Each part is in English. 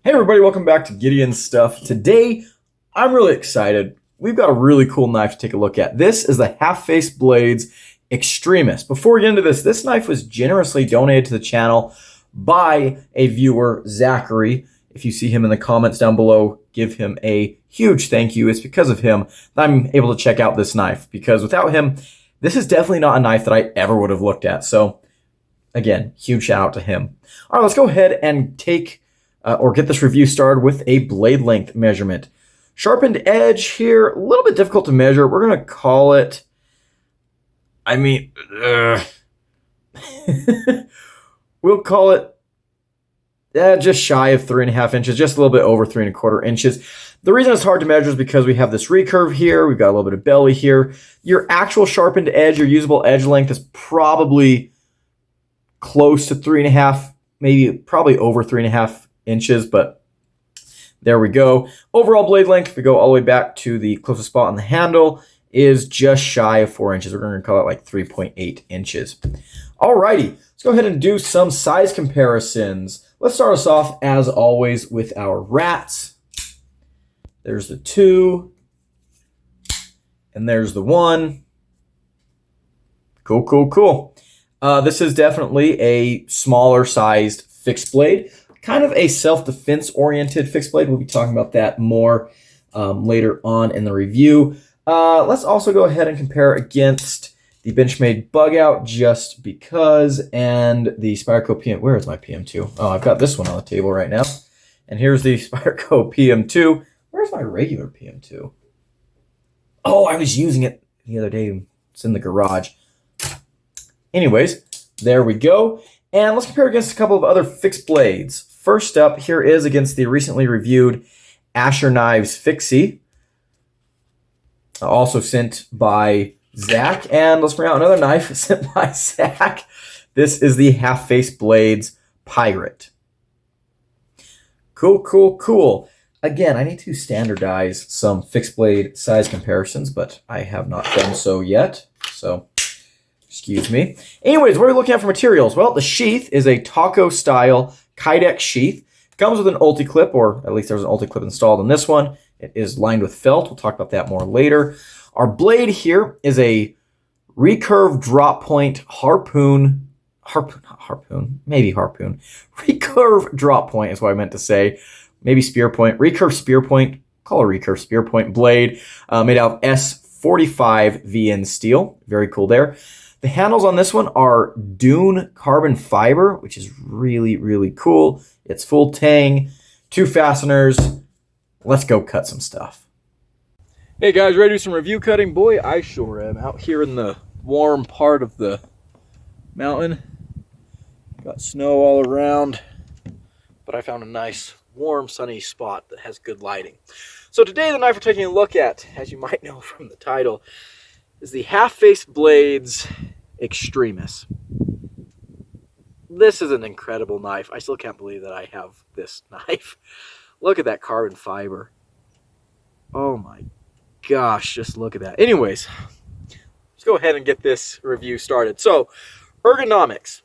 Hey everybody, welcome back to Gideon's Stuff. Today, I'm really excited. We've got a really cool knife to take a look at. This is the Half-Face Blades Extremis. Before we get into this knife was generously donated to the channel by a viewer, Zachary. If you see him in the comments down below, give him a huge thank you. It's because of him that I'm able to check out this knife, because without him, this is definitely not a knife that I ever would have looked at. So, again, huge shout out to him. All right, let's go ahead and get this review started with a blade length measurement. Sharpened edge here, a little bit difficult to measure. We're going to call it, we'll call it just shy of 3.5 inches, just a little bit over 3.25 inches. The reason it's hard to measure is because we have this recurve here, we've got a little bit of belly here. Your actual sharpened edge, your usable edge length is probably close to 3.5, maybe probably over 3.5 inches, but there we go. Overall blade length, if we go all the way back to the closest spot on the handle, is just shy of 4 inches. We're going to call it like 3.8 inches. Alrighty, let's go ahead and do some size comparisons. Let's start us off, as always, with our rats. There's the 2, and there's the 1. Cool. This is definitely a smaller sized fixed blade. Kind of a self-defense oriented fixed blade. We'll be talking about that more later on in the review. Let's also go ahead and compare against the Benchmade Bug Out, just because, and the Spyderco PM. Where is my PM2? Oh, I've got this one on the table right now. And here's the Spyderco PM2. Where's my regular PM2? Oh, I was using it the other day. It's in the garage. Anyways, there we go. And let's compare against a couple of other fixed blades. First up, here is against the recently reviewed Asher Knives Fixie, also sent by Zach. And let's bring out another knife sent by Zach. This is the Half-Face Blades Pirate. Cool. Again, I need to standardize some fixed blade size comparisons, but I have not done so yet, so excuse me. Anyways, what are we looking at for materials? Well, the sheath is a taco style Kydex sheath. It comes with an ulti clip, or at least there's an ulti clip installed in this one. It is lined with felt. We'll talk about that more later. Our blade here is a recurve drop point harpoon. Recurve drop point is what I meant to say. Maybe spear point. Recurve spear point. Call a recurve spear point blade. Made out of S45 VN steel. Very cool there. The handles on this one are Dune carbon fiber, which is really cool. It's full tang, 2 fasteners. Let's go cut some stuff. Hey guys, ready to do some review cutting? Boy, I sure am. Out here in the warm part of the mountain. Got snow all around, but I found a nice warm sunny spot that has good lighting. So today the knife we're taking a look at, as you might know from the title, is the Half-Face Blades Extremis. This is an incredible knife. I still can't believe that I have this knife. Look at that carbon fiber. Oh my gosh, just look at that. Anyways, let's go ahead and get this review started. So, ergonomics,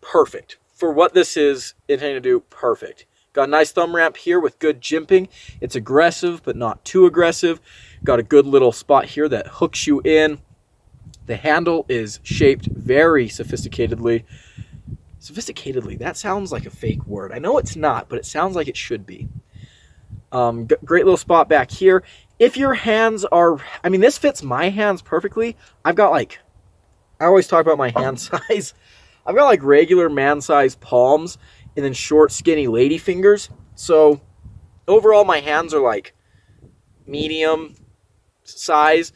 perfect. For what this is intended to do, perfect. Got a nice thumb ramp here with good jimping. It's aggressive, but not too aggressive. Got a good little spot here that hooks you in. The handle is shaped very sophisticatedly. That sounds like a fake word. I know it's not, but it sounds like it should be. Great little spot back here. If your hands are, this fits my hands perfectly. I've got I always talk about my hand size. I've got regular man-sized palms and then short, skinny lady fingers. So overall, my hands are medium size.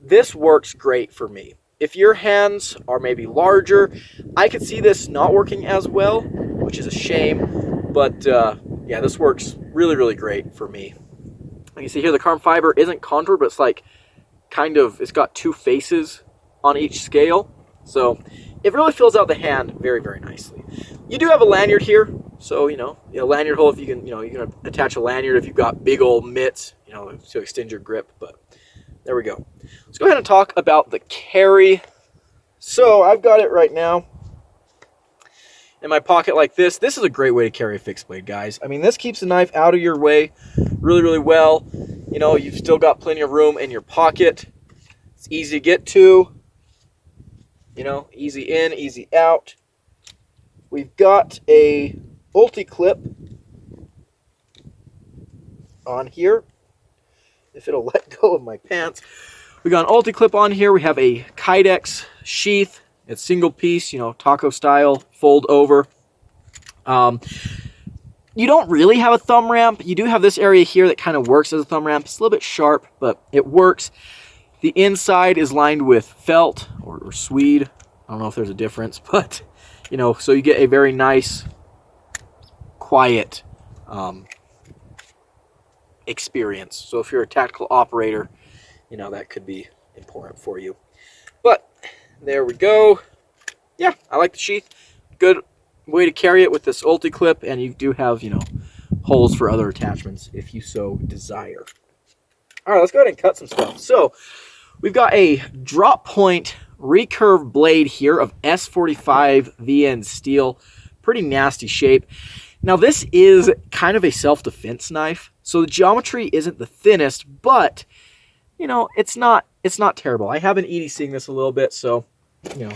This works great for me. If your hands are maybe larger, I could see this not working as well, which is a shame. But yeah, this works really great for me. Like you see here, the carbon fiber isn't contoured, but it's it's got 2 faces on each scale. So it really fills out the hand very nicely. You do have a lanyard here, so a lanyard hole. If you can, you can attach a lanyard if you've got big old mitts, to extend your grip. But there we go. Let's go ahead and talk about the carry. So I've got it right now in my pocket like this. This is a great way to carry a fixed blade, guys. I mean, this keeps the knife out of your way really, really well. You know, you've still got plenty of room in your pocket. It's easy to get to. You know, easy in, easy out. We've got a multi-clip on here. If it'll let go of my pants. We got an multi-clip on here. We have a Kydex sheath. It's single piece, you know, taco style, fold over. You don't really have a thumb ramp. You do have this area here that kind of works as a thumb ramp. It's a little bit sharp, but it works. The inside is lined with felt or suede. I don't know if there's a difference, but, you know, so you get a very nice, quiet experience. So if you're a tactical operator, you know, that could be important for you. But there we go. Yeah, I like the sheath. Good way to carry it with this ulti clip, and you do have, you know, holes for other attachments if you so desire. All right, let's go ahead and cut some stuff. So we've got a drop point recurve blade here of S45 VN steel. Pretty nasty shape. Now this is kind of a self-defense knife, so the geometry isn't the thinnest, but you know, it's not terrible. I have been EDCing this a little bit, so you know,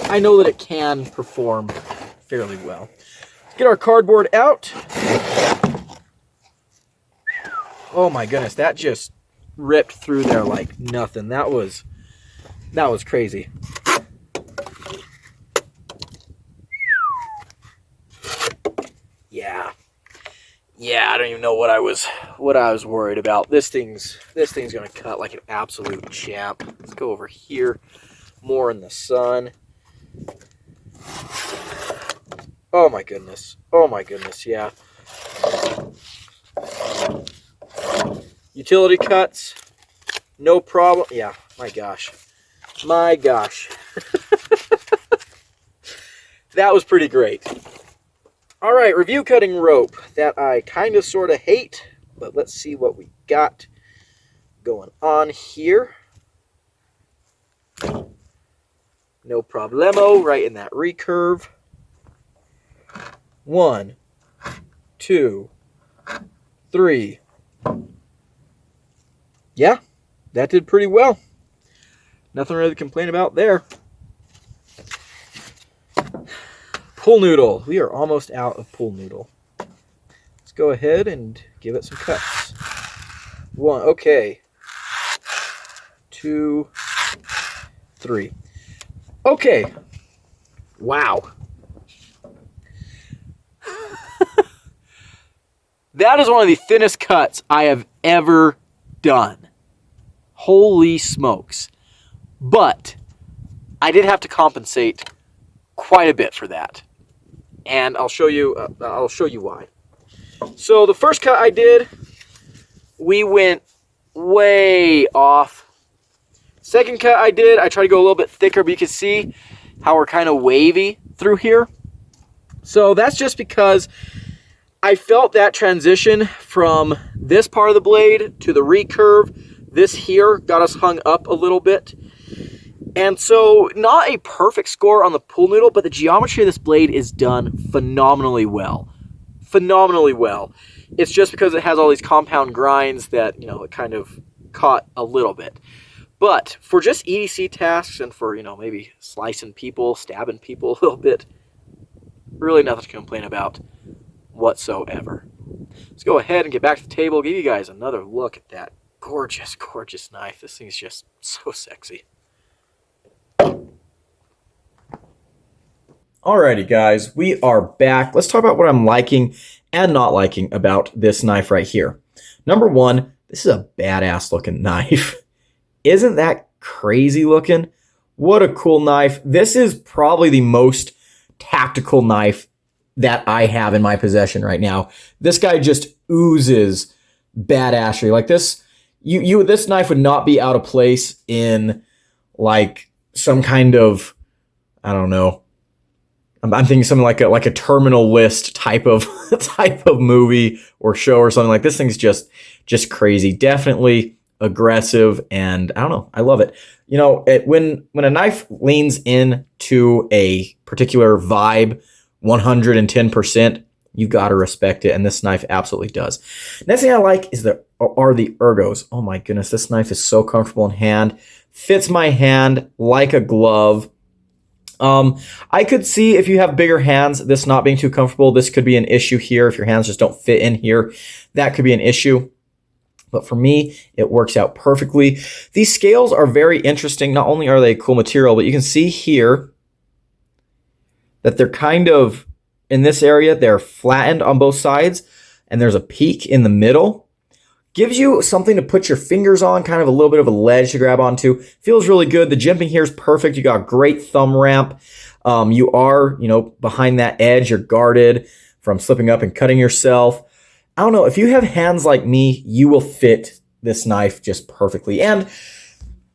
I know that it can perform fairly well. Let's get our cardboard out. Oh my goodness, that just ripped through there like nothing. That was crazy. Yeah, I don't even know what I was worried about. This thing's gonna cut like an absolute champ. Let's go over here, more in the sun. Oh my goodness, yeah. Utility cuts, no problem. Yeah, my gosh. That was pretty great. All right, review cutting rope that I kind of sort of hate, but let's see what we got going on here. No problemo, right in that recurve. 1, 2, 3. Yeah, that did pretty well. Nothing really to complain about there. Pool noodle. We are almost out of pool noodle. Let's go ahead and give it some cuts. 1, okay. 2, 3. Okay. Wow. That is one of the thinnest cuts I have ever done. Holy smokes. But I did have to compensate quite a bit for that. And I'll show you why. So the first cut I did, we went way off. Second cut I did, I tried to go a little bit thicker, but you can see how we're kind of wavy through here. So that's just because I felt that transition from this part of the blade to the recurve. This here got us hung up a little bit. And so, not a perfect score on the pool noodle, but the geometry of this blade is done phenomenally well. Phenomenally well. It's just because it has all these compound grinds that, you know, it kind of caught a little bit. But for just EDC tasks and for, you know, maybe slicing people, stabbing people a little bit, really nothing to complain about whatsoever. Let's go ahead and get back to the table, give you guys another look at that gorgeous, gorgeous knife. This thing's just so sexy. Alrighty guys, we are back. Let's talk about what I'm liking and not liking about this knife right here. Number one, this is a badass looking knife. Isn't that crazy looking? What a cool knife. This is probably the most tactical knife that I have in my possession right now. This guy just oozes badassery. Like this, this knife would not be out of place in like some kind of, I don't know, I'm thinking something like a Terminal List type of movie or show or something. Like this thing's just crazy. Definitely aggressive, and I don't know. I love it. You know, when a knife leans into a particular vibe, 110%, you've got to respect it, and this knife absolutely does. Next thing I like are the ergos. Oh my goodness, this knife is so comfortable in hand. Fits my hand like a glove. I could see if you have bigger hands, this not being too comfortable. This could be an issue here. If your hands just don't fit in here, that could be an issue. But for me, it works out perfectly. These scales are very interesting. Not only are they cool material, but you can see here that they're kind of, in this area, they're flattened on both sides, and there's a peak in the middle. Gives you something to put your fingers on, kind of a little bit of a ledge to grab onto. Feels really good. The jimping here is perfect. You got a great thumb ramp. You are, behind that edge. You're guarded from slipping up and cutting yourself. I don't know. If you have hands like me, you will fit this knife just perfectly. And,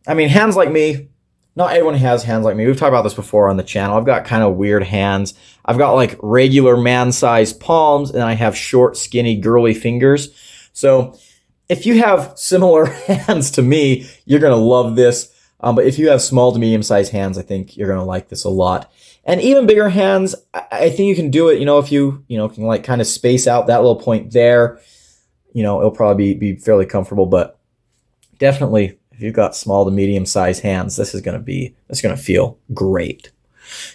I mean, hands like me, not everyone has hands like me. We've talked about this before on the channel. I've got kind of weird hands. I've got like regular man-sized palms, and I have short, skinny, girly fingers. So if you have similar hands to me, you're going to love this. But if you have small to medium-sized hands, I think you're going to like this a lot. And even bigger hands, I think you can do it, if you, can like kind of space out that little point there, it'll probably be fairly comfortable. But definitely, if you've got small to medium-sized hands, this is going to feel great.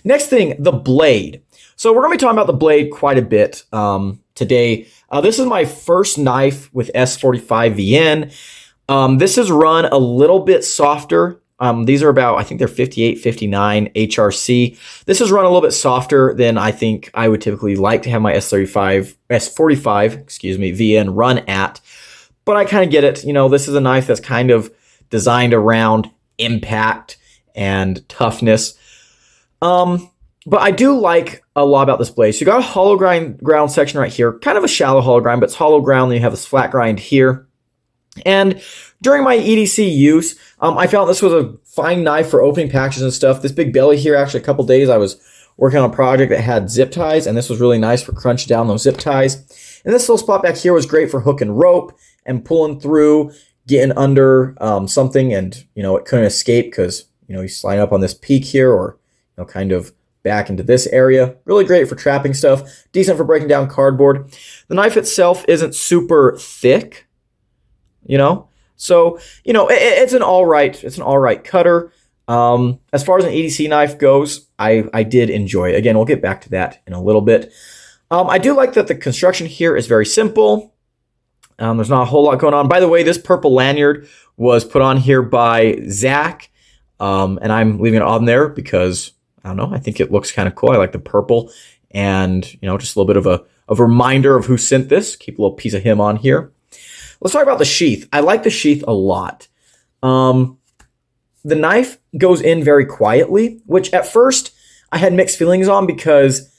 Next thing, the blade. So we're going to be talking about the blade quite a bit today. This is my first knife with S45 VN. This is run a little bit softer. These are about, I think they're 58, 59 HRC. This is run a little bit softer than I think I would typically like to have my S45 VN run at. But I kind of get it. This is a knife that's kind of designed around impact and toughness. But I do like a lot about this blade. So you got a hollow ground section right here, kind of a shallow hollow grind, but it's hollow ground. Then you have this flat grind here. And during my EDC use, I found this was a fine knife for opening packages and stuff. This big belly here, actually a couple days I was working on a project that had zip ties, and this was really nice for crunching down those zip ties. And this little spot back here was great for hook and rope and pulling through, getting under something, and it couldn't escape because you slide up on this peak here, or kind of back into this area. Really great for trapping stuff. Decent for breaking down cardboard. The knife itself isn't super thick, so it's an all right cutter. As far as an EDC knife goes, I did enjoy it. Again, we'll get back to that in a little bit. I do like that the construction here is very simple. There's not a whole lot going on. By the way, this purple lanyard was put on here by Zach, and I'm leaving it on there because I don't know, I think it looks kind of cool. I like the purple, and just a little bit of a reminder of who sent this. Keep a little piece of him on here. Let's talk about the sheath. I like the sheath a lot. The knife goes in very quietly, which at first I had mixed feelings on because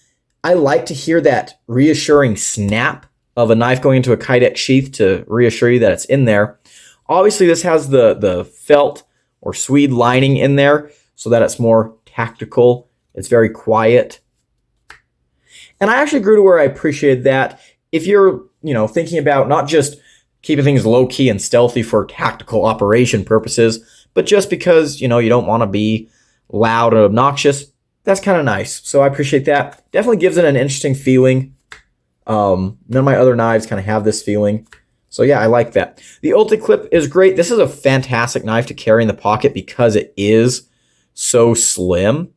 I like to hear that reassuring snap of a knife going into a Kydex sheath to reassure you that it's in there. Obviously, this has the felt or Swede lining in there so that it's more tactical. It's very quiet. And I actually grew to where I appreciated that. If you're, thinking about not just keeping things low-key and stealthy for tactical operation purposes, but just because, you don't want to be loud or obnoxious, that's kind of nice. So I appreciate that. Definitely gives it an interesting feeling. None of my other knives kind of have this feeling. So yeah, I like that. The Ulti clip is great. This is a fantastic knife to carry in the pocket because it is so slim.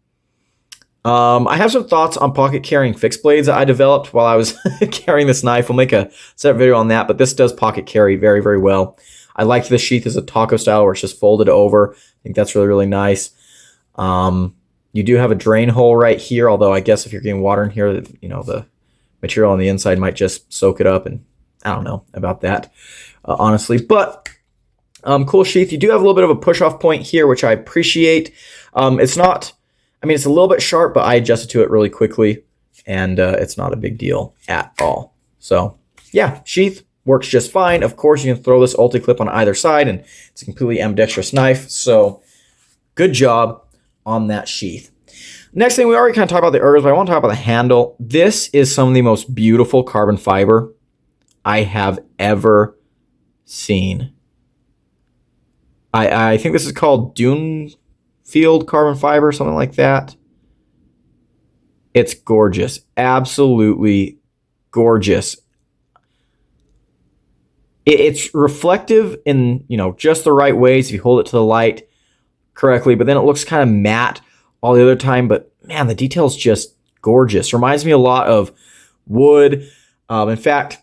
I have some thoughts on pocket carrying fixed blades that I developed while I was carrying this knife. We'll make a separate video on that, but this does pocket carry very, very well. I like the sheath as a taco style where it's just folded over. I think that's really, really nice. You do have a drain hole right here, although I guess if you're getting water in here, the material on the inside might just soak it up, and I don't know about that, honestly. But cool sheath. You do have a little bit of a push-off point here, which I appreciate. It's not... it's a little bit sharp, but I adjusted to it really quickly, and it's not a big deal at all. So, yeah, sheath works just fine. Of course, you can throw this Ulti clip on either side, and it's a completely ambidextrous knife. So, good job on that sheath. Next thing, we already kind of talked about the ergos, but I want to talk about the handle. This is some of the most beautiful carbon fiber I have ever seen. I think this is called Dune Field carbon fiber, something like that. It's gorgeous. Absolutely gorgeous. It's reflective in, just the right ways if you hold it to the light correctly, but then it looks kind of matte all the other time. But man, the detail's just gorgeous. Reminds me a lot of wood. In fact,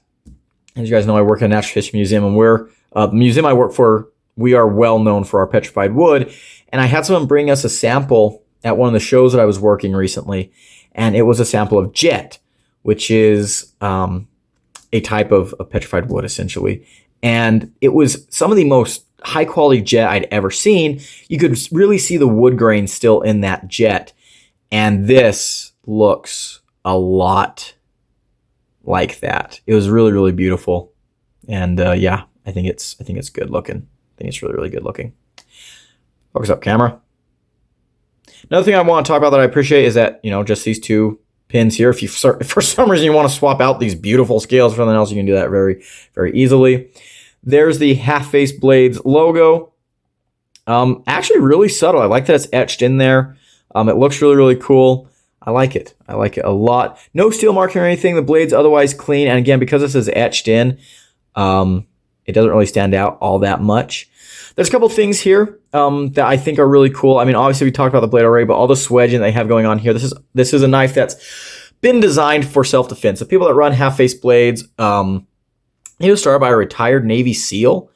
as you guys know, I work at a Natural History Museum, and the museum I work for, we are well known for our petrified wood. And I had someone bring us a sample at one of the shows that I was working recently, and it was a sample of jet, which is a type of petrified wood, essentially. And it was some of the most high quality jet I'd ever seen. You could really see the wood grain still in that jet. And this looks a lot like that. It was really, really beautiful. And yeah, I think it's good looking. I think it's really, really good looking. Focus up, camera. Another thing I want to talk about that I appreciate is that, just these two pins here. If for some reason you want to swap out these beautiful scales for something else, you can do that very, very easily. There's the Half Face Blades logo. Actually really subtle. I like that it's etched in there. It looks really, really cool. I like it. I like it a lot. No steel marking or anything. The blade's otherwise clean. And again, because this is etched in, it doesn't really stand out all that much. There's a couple things here that I think are really cool. I mean, obviously we talked about the blade already, but all the swedging they have going on here. This is a knife that's been designed for self-defense. The people that run half-face blades, he was started by a retired Navy SEAL.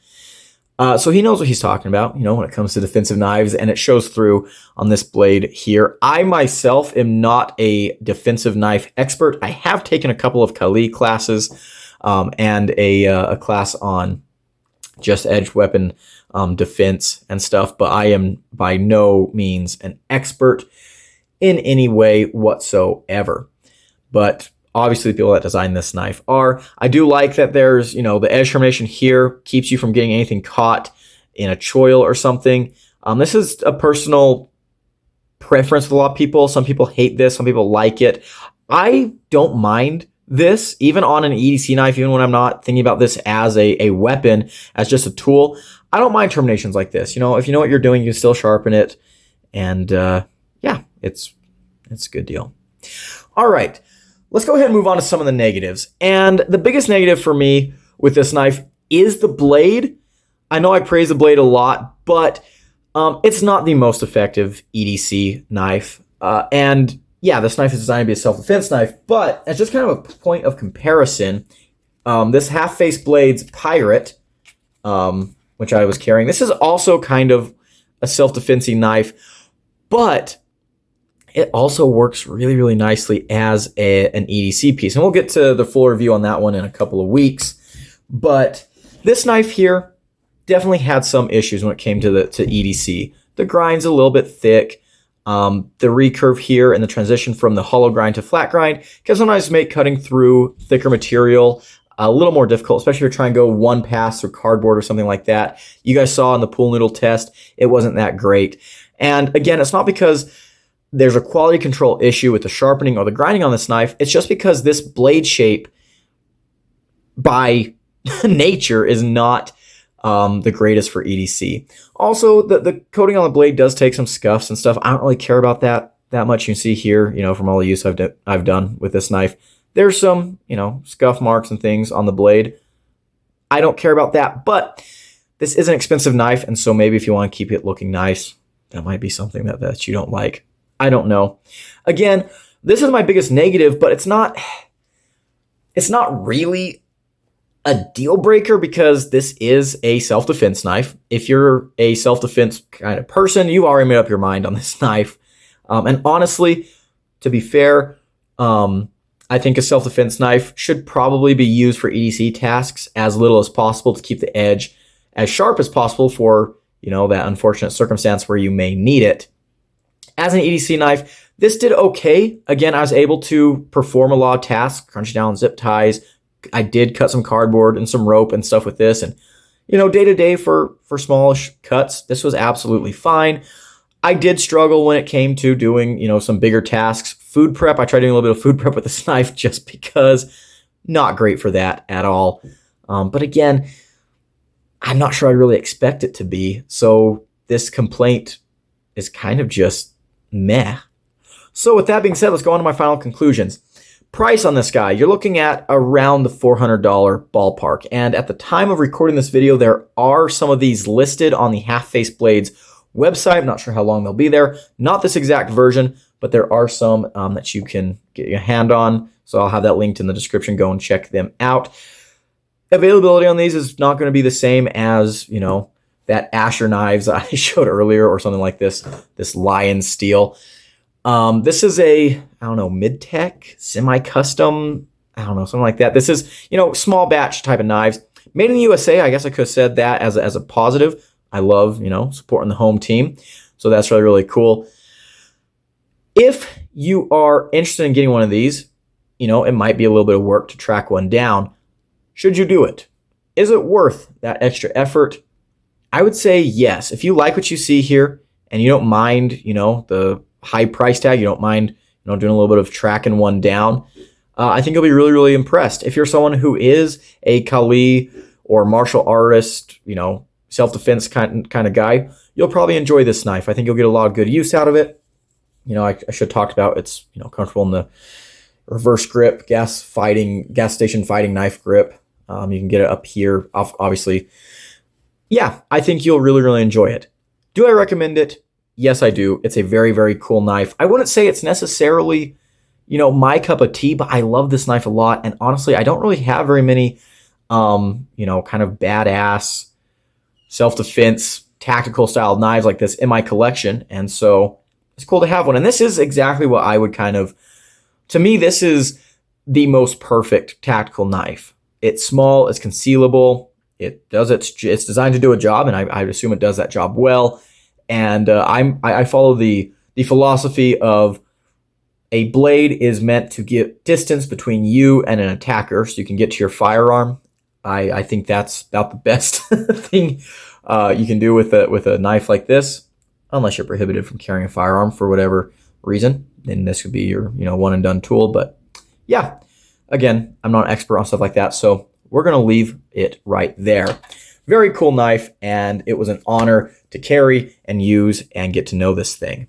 So he knows what he's talking about, when it comes to defensive knives, and it shows through on this blade here. I myself am not a defensive knife expert. I have taken a couple of Kali classes and a class on just edged weapon defense and stuff, but I am by no means an expert in any way whatsoever. But obviously the people that design this knife are. I do like that there's, the edge termination here keeps you from getting anything caught in a choil or something. This is a personal preference with a lot of people. Some people hate this, some people like it. I don't mind this, even on an EDC knife, even when I'm not thinking about this as a weapon, as just a tool. I don't mind terminations like this. If you know what you're doing, you can still sharpen it. And yeah, it's a good deal. All right, let's go ahead and move on to some of the negatives. And the biggest negative for me with this knife is the blade. I know I praise the blade a lot, but it's not the most effective EDC knife. And yeah, this knife is designed to be a self-defense knife, but as just kind of a point of comparison, this Half-Face Blades Pirate, which I was carrying, this is also kind of a self-defense-y knife, but it also works really, really nicely as an EDC piece. And we'll get to the full review on that one in a couple of weeks. But this knife here definitely had some issues when it came to EDC. The grind's a little bit thick. The recurve here and the transition from the hollow grind to flat grind can sometimes make cutting through thicker material a little more difficult, especially if you're trying to go one pass through cardboard or something like that. You guys saw in the pool noodle test, it wasn't that great. And again, it's not because there's a quality control issue with the sharpening or the grinding on this knife. It's just because this blade shape by nature is not the greatest for EDC. Also, the coating on the blade does take some scuffs and stuff. I don't really care about that much. You can see here, from all the use I've done with this knife, there's some, scuff marks and things on the blade. I don't care about that, but this is an expensive knife, and so maybe if you want to keep it looking nice, that might be something that you don't like. I don't know. Again, this is my biggest negative, but it's not really a deal breaker because this is a self-defense knife. If you're a self-defense kind of person, you've already made up your mind on this knife. And honestly, to be fair, I think a self-defense knife should probably be used for EDC tasks as little as possible to keep the edge as sharp as possible for, that unfortunate circumstance where you may need it. As an EDC knife, this did okay. Again, I was able to perform a lot of tasks, crunch down zip ties. I did cut some cardboard and some rope and stuff with this. And, day to day for smallish cuts, this was absolutely fine. I did struggle when it came to doing, some bigger tasks. Food prep, I tried doing a little bit of food prep with this knife just because not great for that at all. But again, I'm not sure I really expect it to be. So this complaint is kind of just meh. So with that being said, let's go on to my final conclusions. Price on this guy, you're looking at around the $400 ballpark. And at the time of recording this video, there are some of these listed on the Half Face Blades website. I'm not sure how long they'll be there. Not this exact version, but there are some that you can get your hand on. So I'll have that linked in the description. Go and check them out. Availability on these is not going to be the same as, you know, that Asher knives I showed earlier or something like this Lion steel. This is a, I don't know, mid-tech, semi-custom, I don't know, something like that. This is, you know, small batch type of knives. Made in the USA, I guess I could have said that as a positive. I love, you know, supporting the home team. So that's really, really cool. If you are interested in getting one of these, you know, it might be a little bit of work to track one down. Should you do it? Is it worth that extra effort? I would say yes. If you like what you see here and you don't mind, you know, the high price tag, you don't mind, you know, doing a little bit of tracking one down, I think you'll be really, really impressed. If you're someone who is a Kali or martial artist, you know, self-defense kind of guy, you'll probably enjoy this knife. I think you'll get a lot of good use out of it. You know, I should have talked about it's, you know, comfortable in the reverse grip, gas station fighting knife grip. You can get it up here, obviously. Yeah, I think you'll really, really enjoy it. Do I recommend it? Yes, I do. It's a very, very cool knife. I wouldn't say it's necessarily, you know, my cup of tea, but I love this knife a lot. And honestly, I don't really have very many, you know, kind of badass self-defense, tactical style knives like this in my collection. And so it's cool to have one. And this is exactly what I would kind of, to me, this is the most perfect tactical knife. It's small, it's concealable. It does it's designed to do a job, and I assume it does that job well. And I follow the philosophy of a blade is meant to give distance between you and an attacker, so you can get to your firearm. I think that's about the best thing you can do with a knife like this, unless you're prohibited from carrying a firearm for whatever reason. Then this would be your, you know, one and done tool. But yeah, again, I'm not an expert on stuff like that, so we're going to leave it right there. Very cool knife, and it was an honor to carry and use and get to know this thing.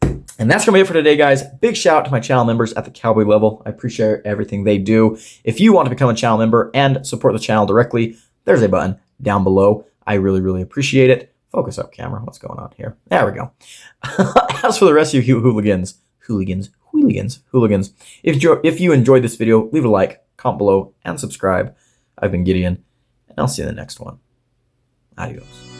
And that's going to be it for today, guys. Big shout out to my channel members at the Cowboy level. I appreciate everything they do. If you want to become a channel member and support the channel directly, there's a button down below. I really, really appreciate it. Focus up, camera. What's going on here? There we go. As for the rest of you hooligans, if you enjoyed this video, leave a like, comment below, and subscribe. I've been Gideon, and I'll see you in the next one. Adios.